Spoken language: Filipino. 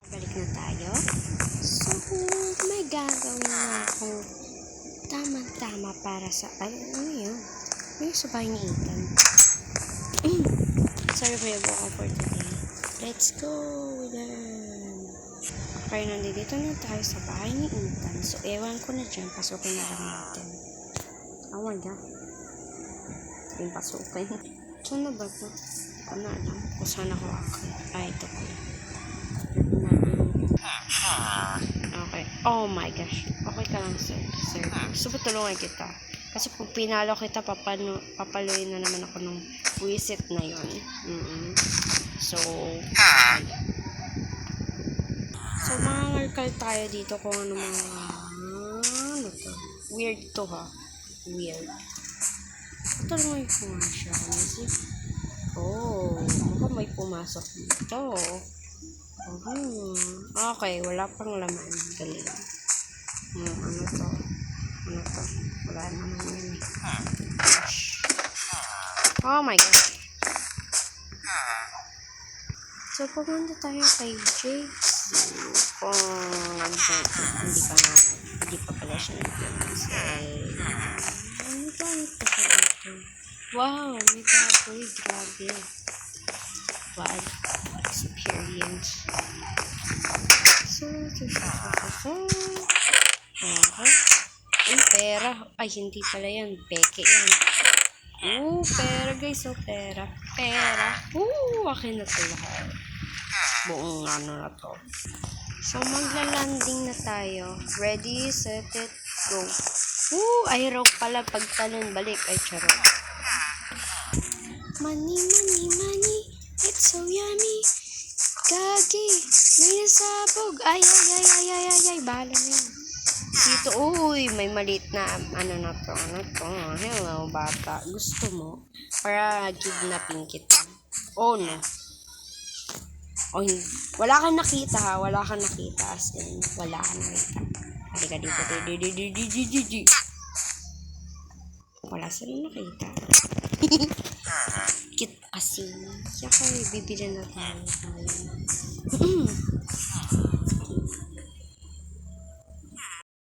Balik na tayo. So, may gagawin na akong tamang-tama para sa, ano yun? Yung sa bahay ni Ethan. Sorry for your vocal for today. Let's go then. Okay, nandito na tayo sa bahay ni Ethan. So, ewan ko na dyan. Pasukin na lang natin. Oh my God. Yung pasukin. Saan na ba ito? Hindi ko na alam kung saan ako akit. Ito pala. Okay. Oh my gosh. Okay ka lang, sir. Gusto ba tulungan kita? Kasi kung pinalo kita, papaluin na naman ako ng wisit na yun. So, mga ngarkal tayo dito kung ano mga, ano to? Weird to ha. Weird. Tulungan ko nga siya. Oh, mukhang may pumasok dito. Okay, wala pang laman. Galing. Ano to? Wala naman yun. Oh my gosh. So, pumunta tayo kay JC. Hindi pa pala siya nag-pronounce. Ano ba ito sa dito? Wow, may baboy. Grabe. Bad experience. Yung pera. Ay, hindi pala yan. Peke yan. Pera guys. Pera. Akin na ito lahat. Buong ano na to. So, magla-landing na tayo. Ready, set it, go. Ayaw pala pagtalon. Balik. Ay, charot. Money. It's so yummy. Gagi. May nasabog. Ay. Bahala na yun. Dito, may maliit na, ano to. Hello, bata. Gusto mo? Para kidnapping kita. Oh, no. Wala kang nakita ha. As in, wala kang nakita. Halika dito. Wala silang nakita. Cute kasi. Kaya bibili na tayo.